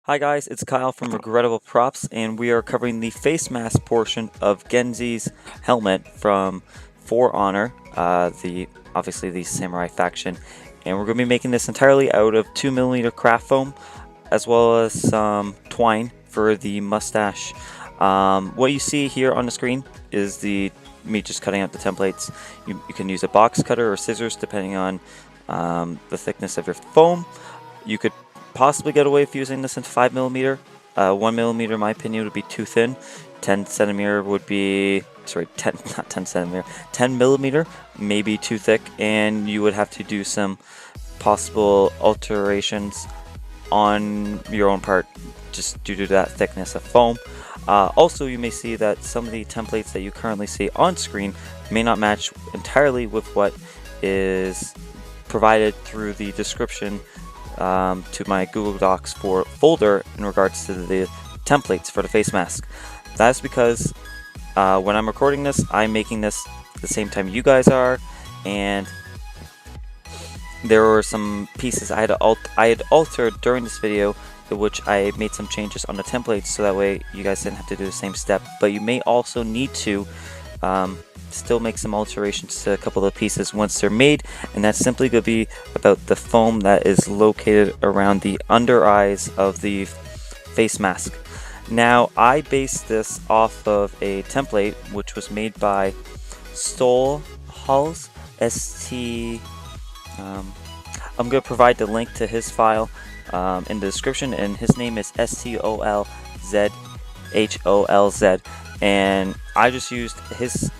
Hi guys, it's Kyle from Regrettable Props, and we are covering the face mask portion of Kensei's helmet from For Honor, obviously the samurai faction, and we're going to be making this entirely out of 2mm craft foam, as well as some twine for the mustache. What you see here on the screen is me just cutting out the templates. You can use a box cutter or scissors depending on the thickness of your foam. You could possibly get away with using this in 5mm. 1mm, in my opinion, would be too thin. 10cm would be, sorry, 10mm, maybe too thick, and you would have to do some possible alterations on your own part just due to that thickness of foam. Also, you may see that some of the templates that you currently see on screen may not match entirely with what is provided through the description to my Google Docs folder in regards to the templates for the face mask. That's because when I'm recording this, I'm making this at the same time you guys are, and there were some pieces I had altered during this video, which I made some changes on the templates so that way you guys didn't have to do the same step. But you may also need to still make some alterations to a couple of the pieces once they're made, and that's simply going to be about the foam that is located around the under eyes of the face mask. Now, I based this off of a template which was made by StolzHolz, I'm going to provide the link to his file in the description, and his name is StolzHolz, and I just used his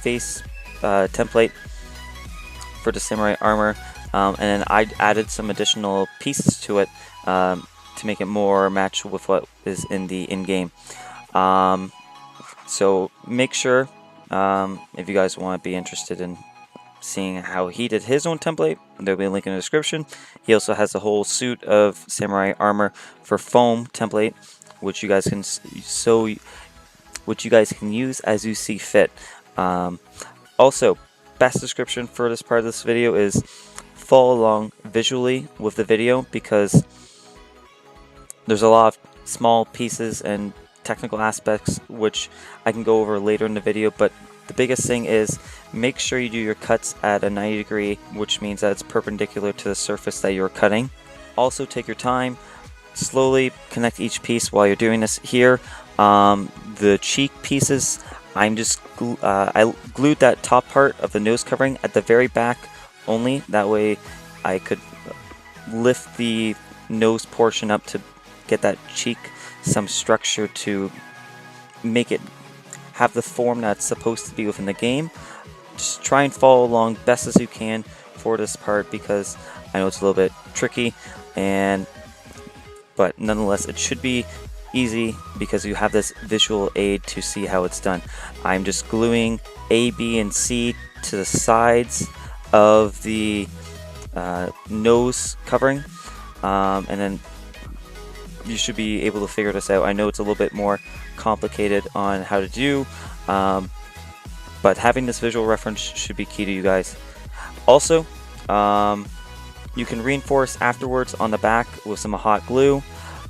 face template for the samurai armor, and then I added some additional pieces to it to make it more match with what is in the in-game. So make sure, if you guys want to be interested in seeing how he did his own template, there'll be a link in the description. He also has a whole suit of samurai armor for foam template, which you guys can use as you see fit. Also, best description for this part of this video is follow along visually with the video, because there's a lot of small pieces and technical aspects which I can go over later in the video, but the biggest thing is make sure you do your cuts at a 90°, which means that it's perpendicular to the surface that you're cutting. Also, take your time, slowly connect each piece while you're doing this. Here, the cheek pieces, I glued that top part of the nose covering at the very back only. That way I could lift the nose portion up to get that cheek some structure to make it have the form that's supposed to be within the game. Just try and follow along best as you can for this part, because I know it's a little bit tricky, but nonetheless it should be easy because you have this visual aid to see how it's done. I'm just gluing A, B, and C to the sides of the nose covering, and then you should be able to figure this out. I know it's a little bit more complicated on how to do, but having this visual reference should be key to you guys. Also, you can reinforce afterwards on the back with some hot glue.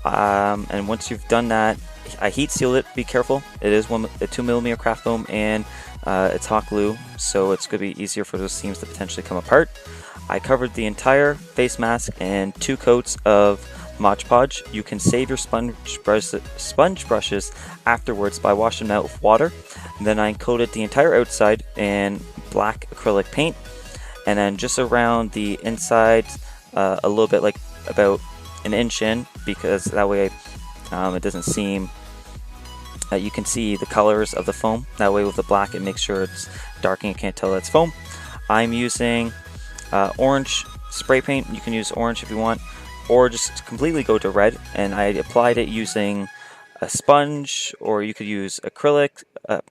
And once you've done that, I heat sealed it. Be careful. It is a 2mm craft foam, and it's hot glue, so it's going to be easier for those seams to potentially come apart. I covered the entire face mask in 2 coats of Mod Podge. You can save your sponge brushes afterwards by washing them out with water. And then I coated the entire outside in black acrylic paint, and then just around the inside a little bit, like about an inch in, because that way it doesn't seem you can see the colors of the foam. That way with the black it makes sure it's dark and you can't tell that's foam. I'm using orange spray paint. You can use orange if you want, or just completely go to red, and I applied it using a sponge, or you could use acrylic, not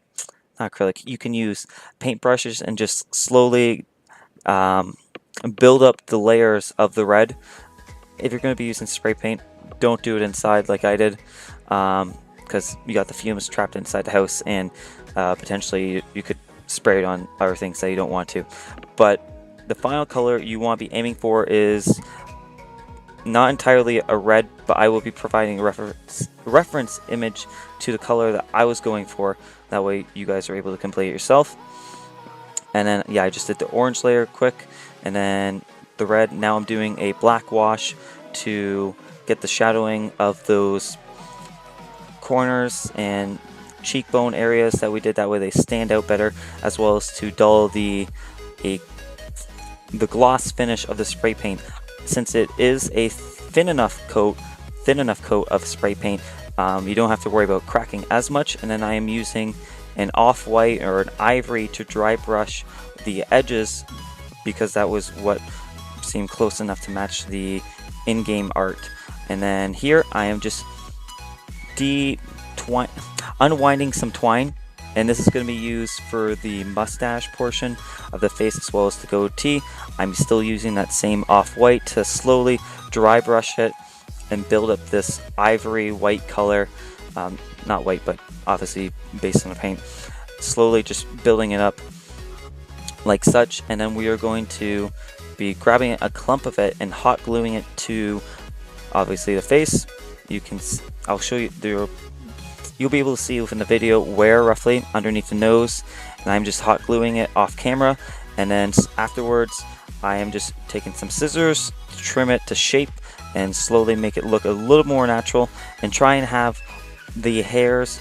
acrylic, you can use paint brushes and just slowly build up the layers of the red. If you're going to be using spray paint, don't do it inside like I did, because you got the fumes trapped inside the house, and potentially you could spray it on other things that you don't want to. But the final color you want to be aiming for is not entirely a red, but I will be providing a reference image to the color that I was going for. That way you guys are able to complete it yourself. And then, yeah, I just did the orange layer quick, and then the red. Now I'm doing a black wash to get the shadowing of those corners and cheekbone areas that we did. That way they stand out better, as well as to dull the gloss finish of the spray paint. Since it is a thin enough coat of spray paint, you don't have to worry about cracking as much. And then I am using an off-white or an ivory to dry brush the edges, because that was what seemed close enough to match the in-game art. And then here I am just unwinding some twine, and this is going to be used for the mustache portion of the face as well as the goatee. I'm still using that same off-white to slowly dry brush it and build up this ivory white color. Not white, but obviously based on the paint. Slowly just building it up like such, and then we are going to be grabbing a clump of it and hot gluing it to obviously the face. I'll show you there. You'll be able to see within the video where roughly underneath the nose, and I'm just hot gluing it off camera. And then afterwards I am just taking some scissors to trim it to shape and slowly make it look a little more natural, and try and have the hairs,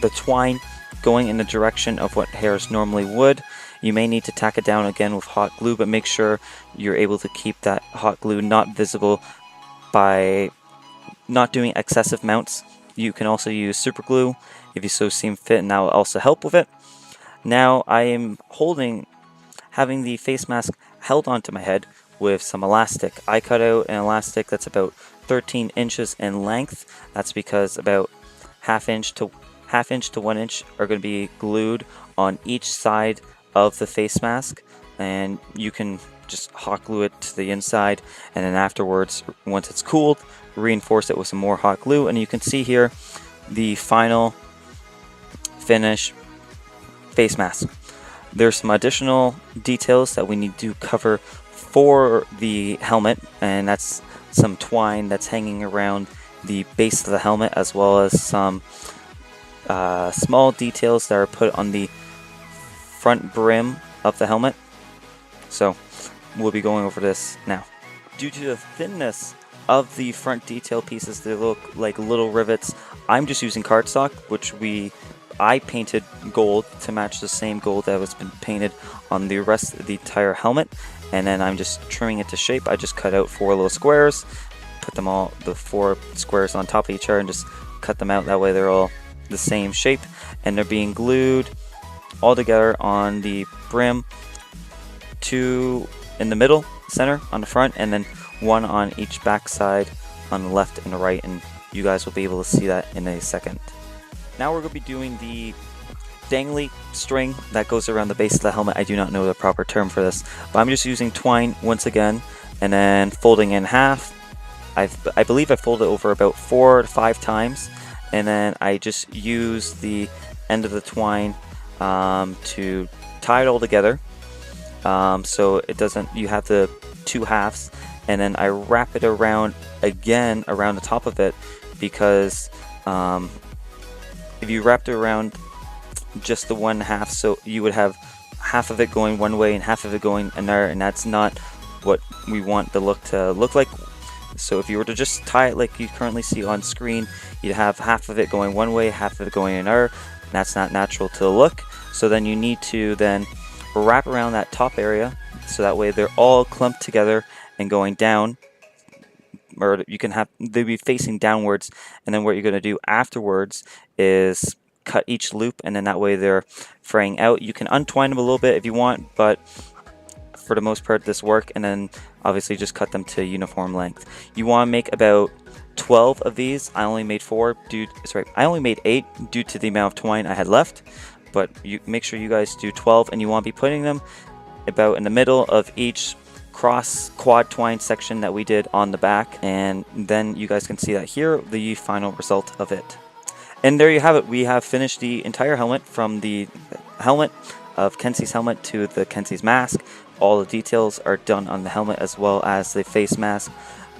the twine, going in the direction of what hairs normally would. You may need to tack it down again with hot glue, but make sure you're able to keep that hot glue not visible by not doing excessive mounts. You can also use super glue if you so seem fit, and that will also help with it. Now I am having the face mask held onto my head with some elastic. I cut out an elastic that's about 13 inches in length. That's because about half inch to 1 inch are going to be glued on each side of the face mask, and you can just hot glue it to the inside, and then afterwards, once it's cooled, reinforce it with some more hot glue. And you can see here the final finish face mask. There's some additional details that we need to cover for the helmet, and that's some twine that's hanging around the base of the helmet, as well as some small details that are put on the front brim of the helmet. So we'll be going over this now. Due to the thinness of the front detail pieces, they look like little rivets. I'm just using cardstock, which I painted gold to match the same gold that has been painted on the rest of the entire helmet, and then I'm just trimming it to shape. I just cut out 4 little squares, put them all, the 4 squares on top of each other, and just cut them out. That way they're all the same shape, and they're being glued all together on the brim, 2 in the middle, center on the front, and then 1 on each back side on the left and the right, and you guys will be able to see that in a second. Now we're going to be doing the dangly string that goes around the base of the helmet. I do not know the proper term for this, but I'm just using twine once again, and then folding in half. I believe I folded it over about 4 to 5 times, and then I just use the end of the twine to tie it all together, so it doesn't, you have the 2 halves, and then I wrap it around again around the top of it, because if you wrapped it around just the 1 half, so you would have half of it going one way and half of it going another, and that's not what we want the look to look like. So if you were to just tie it like you currently see on screen, you'd have half of it going one way, half of it going another, and that's not natural to the look. So then you need to then wrap around that top area, so that way they're all clumped together and going down, or you can have, they'll be facing downwards. And then what you're going to do afterwards is cut each loop, and then that way they're fraying out. You can untwine them a little bit if you want, but for the most part this work, and then obviously just cut them to uniform length. You want to make about 12 of these. I only made 8 due to the amount of twine I had left, but you make sure you guys do 12, and you want to be putting them about in the middle of each cross quad twine section that we did on the back, and then you guys can see that here, the final result of it. And there you have it. We have finished the entire helmet, from the helmet of Kensei's helmet to the Kensei's mask. All the details are done on the helmet as well as the face mask.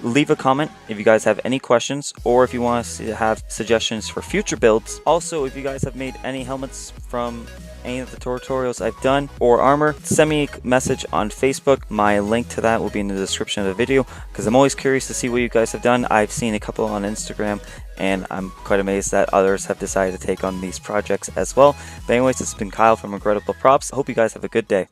leave a comment if you guys have any questions, or if you want us to have suggestions for future builds. Also, if you guys have made any helmets from any of the tutorials I've done, or armor, send me a message on Facebook. My link to that will be in the description of the video, because I'm always curious to see what you guys have done. I've seen a couple on Instagram, and I'm quite amazed that others have decided to take on these projects as well. But anyways, this has been Kyle from Regrettable Props. I hope you guys have a good day.